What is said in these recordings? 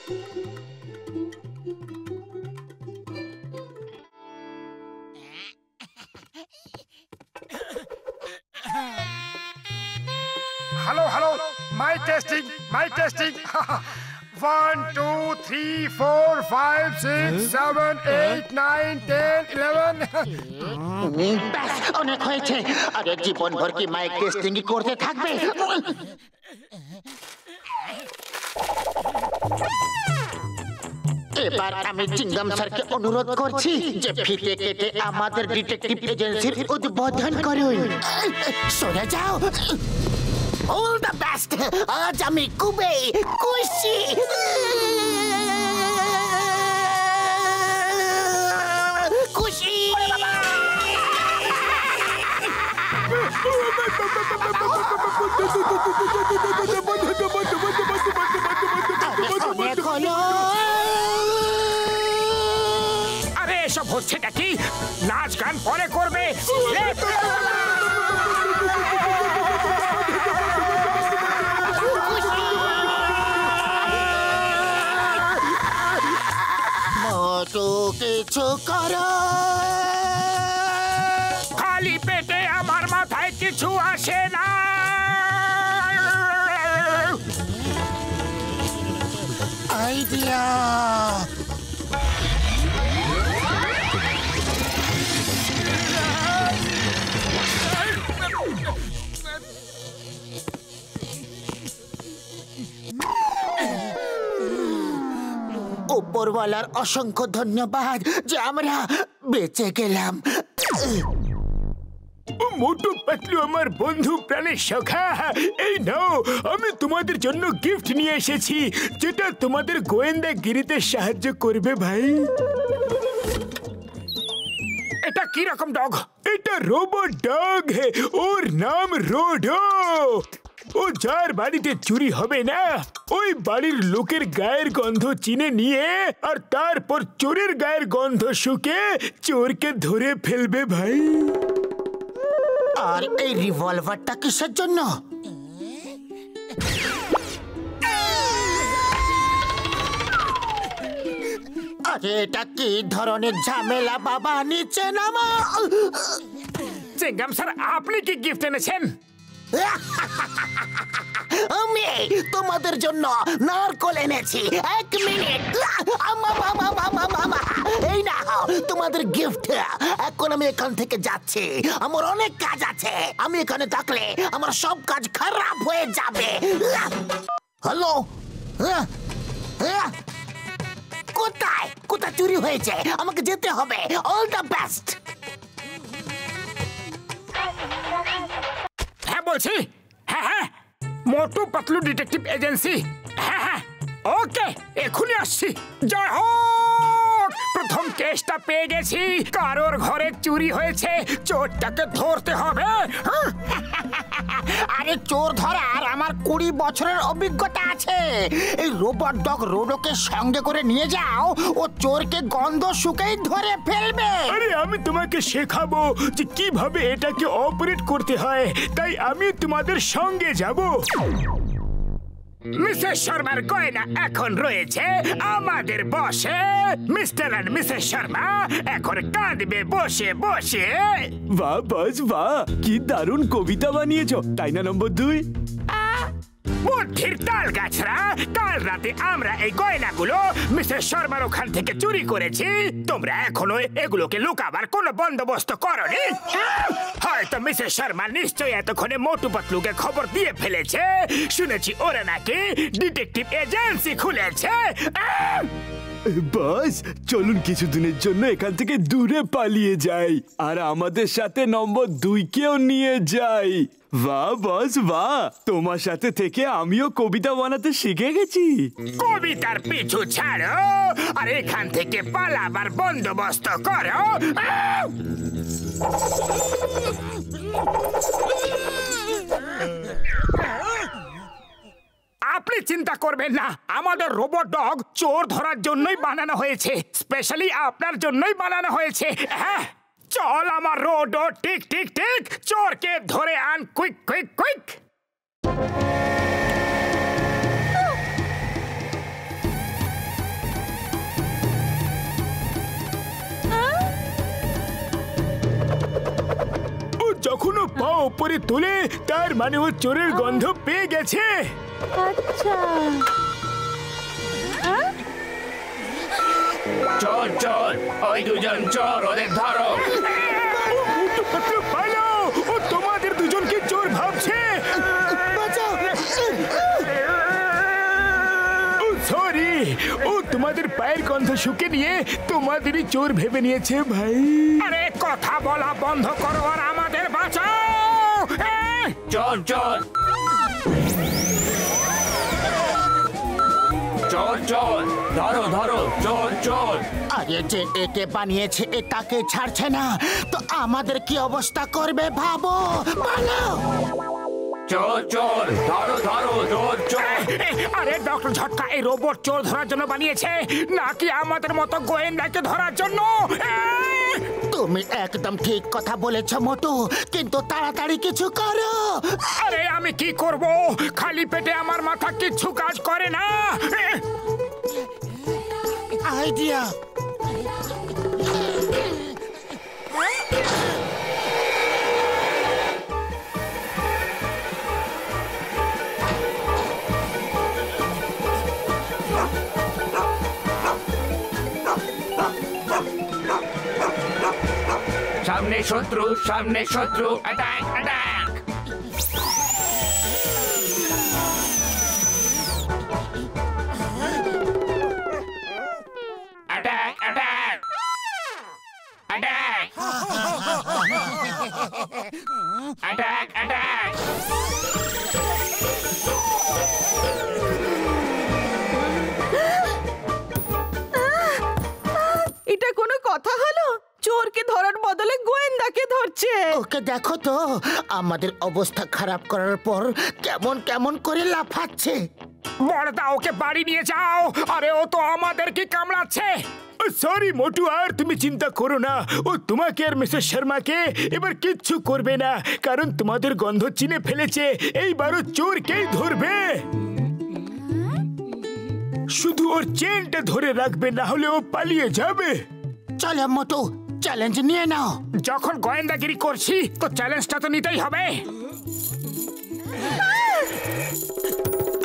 Hello. My testing. 1, 2, 3, 4, 5, 6, 7, 8, 9, 10, 11. ব্যাস অনেক হয়েছে। আরে জীবন ভর কি মাইক টেস্টিং করতে থাকবে? এবার আমি চিংগাম স্যারকে অনুরোধ করছি যে ফিতে কেটে আমাদের ডিটেকটিভ এজেন্সির উদ্বোধন করুন। সরে যাও। All the best. আজ আমি খুবই খুশি। আরে এসব হচ্ছেটা কি? নাচ গান পরে করবে। মোটু কিছু করো। খালি পেটে আমার মাথায় কিছু আসে না। আইডিয়া। উপরওয়ালার অসংখ্য ধন্যবাদ যে আমরা বেঁচে গেলাম। মোটু পাতলু আমার বন্ধু প্রাণের সখা, এই নাও আমি তোমাদের জন্য গিফট নিয়ে এসেছি যেটা তোমাদের গোয়েন্দাগিরিতে সাহায্য করবে ভাই। এটা কি রকম ডগ? এটা রোবট ডগ, ওর নাম রোডো। ও যার বাড়িতে চুরি হবে না ওই বাড়ির লোকের গায়ের গন্ধ চিনে নিয়ে আর তারপর চোরের গায়ের গন্ধ শুকে চোরকে ধরে ফেলবে ভাই। আর এই রিভলভারটা কিসের জন্য? আরে এটা কি ধরনের ঝামেলা বাবা? নিচে নামা। চিংগাম স্যার, আপনি কি গিফট এনেছেন? আমি তোমাদের জন্য নারকল এনেছি। 1 মিনিট। এই না তোমাদের গিফট। এখন আমি এখান থেকে যাচ্ছি, আমার অনেক কাজ আছে। আমি এখানে থাকলে আমার সব কাজ খারাপ হয়ে যাবে। হ্যালো, কোথায় চুরি হয়েছে? আমাকে যেতে হবে। All the best. হ্যাঁ বলছি, হ্যাঁ মোটু পাতলু ডিটেকটিভ এজেন্সি। হ্যাঁ ওকে, এখনই আসছি। জয় হোক, প্রথম কেসটা পেয়ে গেছি। কারোর ঘরে চুরি হয়েছে, চোরটাকে ধরতে হবে। আরে চোর ধরার আমার 20 বছরের অভিজ্ঞতা আছে। এই রোবট ডগ রোডোকে সঙ্গে করে নিয়ে যাও, ও চোরকে গন্ধ শুকেই ধরে ফেলবে। আরে আমি তোমাকে শেখাবো যে কিভাবে এটাকে অপারেট করতে হয়, তাই আমি তোমাদের সঙ্গে যাব। মিসেস শর্মার গয়না এখন রয়েছে আমাদের বসে। মিস্টার এন্ড মিসেস শর্মা এখন কাঁদবে বসে বসে। বাহ বস বাহ, কি দারুণ কবিতা বানিয়েছো, তাই না নম্বর 2? বুদ্ধির তাল গাছরা, কাল রাতে আমরা এই গয়নাগুলো মিসেস শর্মার ওখান থেকে চুরি করেছি। তোমরা এখনো এগুলোকে লুকাবার কোনো বন্দোবস্ত করনি। হয়তো মিসেস শর্মা নিশ্চয়ই এতক্ষণে মোটু পাতলুকে খবর দিয়ে ফেলেছে। শুনেছি ওরা নাকি ডিটেকটিভ এজেন্সি খুলেছে। বস চলুন কিছুদিনের জন্য এখান থেকে দূরে পালিয়ে যাই, আর আমাদের সাথে নম্বর 2-কেও নিয়ে যাই। বাহ বস বাহ, তোমার সাথে থেকে আমিও কবিতা বানাতে শিখে গেছি। কবিতার পিছু ছাড়ো আর এখান থেকে পালাবার বন্দোবস্ত করো। আপনি চিন্তা করবেন না, আমাদের রোবট ডগ চোর ধরার জন্যই বানানো হয়েছে, স্পেশালি আপনার জন্যই বানানো হয়েছে। হ্যাঁ চল আমার রোডো, টিক টিক টিক, চোরকে ধরে আন, কুইক কুইক কুইক। উপরে তুলে, তার মানে ও চোরের গন্ধ পেয়ে গেছে। আচ্ছা, চোর চোর, ওই দুজন চোর, ওদের ধরো। পালাও, ও তোমাদের দুজনকে চোর ভাবছে। সরি, ও তোমাদের পায়ের গন্ধ শুকে নিয়ে তোমাদেরই চোর ভেবে নিয়েছে ভাই। আরে কথা বলা বন্ধ করো আর আমাদের বাঁচাও। চোর চোর, চোর চোর, ধরো ধরো, চোর চোর। আরে যে একে বানিয়েছে এ তাকে ছাড়ছে না, তো আমাদের কি অবস্থা করবে ভাবো। পালাও। চোর চোর, ধরো ধরো, চোর চোর। আরে ডক্টর ঝটকা এই রোবট চোর ধরার জন্য বানিয়েছে, নাকি আমাদের মতো গোয়েন্দাকে ধরার জন্য? তুমি একদম ঠিক কথা বলেছ মোটু, কিন্তু তাড়াতাড়ি কিছু করো। আরে আমি কি করব, খালি পেটে আমার মাথা কিচ্ছু কাজ করে না। আইডিয়া। সামনে শত্রু, সামনে শত্রু, attack attack. Attack attack attack attack attack. এটা কোনো কথা হলো? চোরকে ধরার বদলে গোয়েন্দাকে ধরছে। ওকে দেখো তো, আমাদের অবস্থা খারাপ করার পর কেমন কেমন করে লাফাচ্ছে। বড়দা ওকে বাড়ি নিয়ে যাও, আরে ও তো আমাদেরকে কামড়াচ্ছে। সরি মোটু, আর তুমি চিন্তা করো না, ও তোমাকে আর মিসেস শর্মাকে এবার কিচ্ছু করবে না, কারণ তোমাদের গন্ধ চিনে ফেলেছে। এইবারও চোরকেই ধরবে, শুধু ওর চেনটা ধরে রাখবে, না হলে ও পালিয়ে যাবে। চলো মোটু, চ্যালেঞ্জ নিয়ে নাও। যখন গোয়েন্দাগিরি করছি তো চ্যালেঞ্জটা তো নিতেই হবে।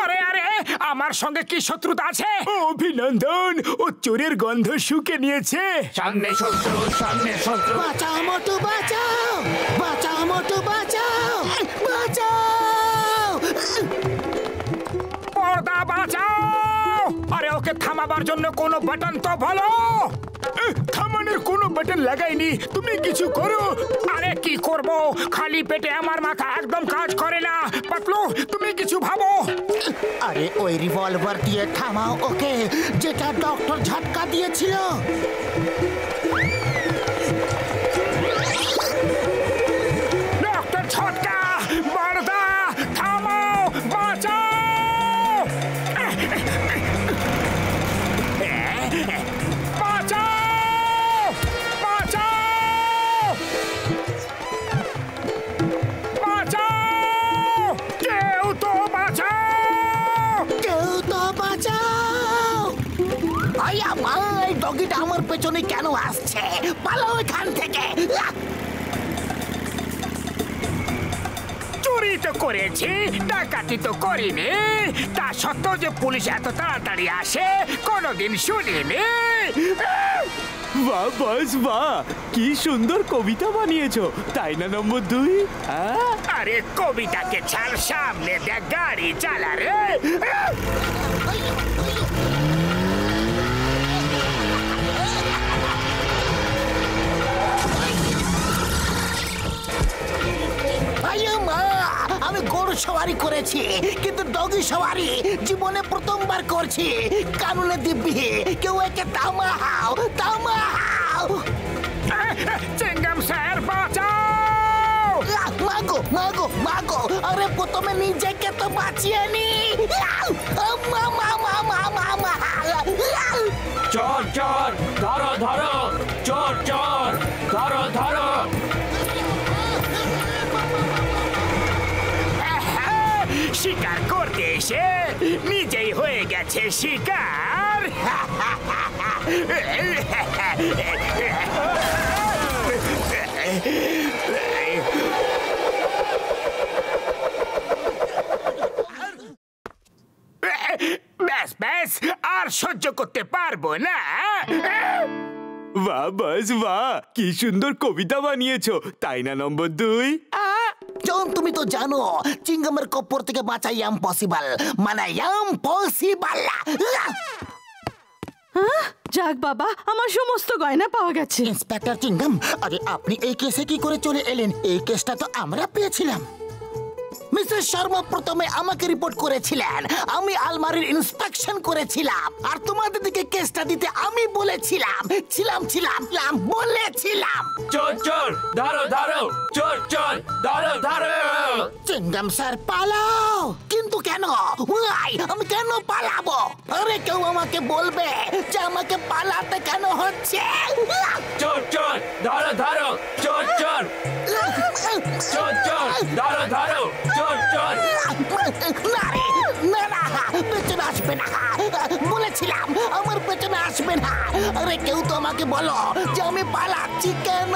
আরে আরে, আমার সঙ্গে কি শত্রুতা আছে? অভিনন্দন, ও চোরের গন্ধ শুকে নিয়েছে। সামনে শত্রু, সামনে শত্রু। বাঁচাও মোটু, বাঁচাও, বাঁচাও মোটু, বাঁচাও, বাঁচাও। পর্দা বাঁচাও। আরে ওকে থামাবার জন্য কোনো বাটন তো বলো। থামানোর কোনো বাটন লাগাইনি, তুমি কিছু করো। আরে কি করব, খালি পেটে আমার মাথা একদম কাজ করে না। পাতলু, তুমি কিছু ভাবো। আরে ওই রিভলভার দিয়ে থামাও ওকে, যেটা ডক্টর ঝটকা দিয়েছিল। ডক্টর ঝটকা, বড়দা থামাও, বাঁচাও। ডগিটা আমার পেছনে কেন আসছে? পালাও এখান থেকে। চুরি তো করেছি, ডাকাতি তো করিনি, তা সত্ত্বেও যে পুলিশ এত তাড়াতাড়ি আসে কোনোদিন শুনিনি। বাহ বস বাহ, কি সুন্দর কবিতা বানিয়েছো, তাই না নম্বর 2? আরে কবিতাকে ছাড়, সামনে দেখ গাড়ি চালা রে। আমি গরু সওয়ারি করেছি, কিন্তু ডগি সওয়ারি জীবনে প্রথমবার করছি। কানুনে দিব্যি, কেউ একে থামাও, থামাও। চিংগাম স্যার বাঁচাও। মাগো মাগো মাগো, আরে প্রথমে নিজেকে তো বাঁচিয়ে নি। চোর চোর, ধরো ধরো, চোর চোর, ধরো ধরো। শিকার করতে এসে নিজেই হয়ে গেছে শিকার। ব্যাস ব্যাস আর সহ্য করতে পারবো না। বাহ বস বাহ, কি সুন্দর কবিতা বানিয়েছো, তাই না নম্বর 2? জন তুমি তো জানো চিঙ্গামের কপ্পর থেকে বাঁচা ইম্পসিবল, মানে ইম্পসিবল। যাক বাবা, আমার সমস্ত গয়না পাওয়া গেছে। ইন্সপেক্টর চিঙ্গাম, আরে আপনি এই কেসে কি করে চলে এলেন? এই কেসটা তো আমরা পেয়েছিলাম। মিস্টার শর্মা প্রথমে আমাকে রিপোর্ট করেছিলেন, আমি আলমারির ইন্সপেকশন করেছিলাম, আর তোমাদের দিকে কেসটা দিতে আমি বলেছিলাম। বলেছিলাম চোর চোর ধরো ধরো, চোর চোর ধরো ধরো। চিঙ্গাম স্যার পালাও। কিন্তু কেন? আমি কেন পালাবো? আরে কেউ আমাকে বলবে যে আমাকে পালাতে কেন হচ্ছে? চোর চোর ধরো ধরো, চোর চোর চোর চোর ধরো ধরো, চোর চোর। না, পেছনে আসবে না, বলেছিলাম আমার পেছনে আসবে না। আরে কেউ তো আমাকে বলো যে আমি পালাচ্ছি কেন?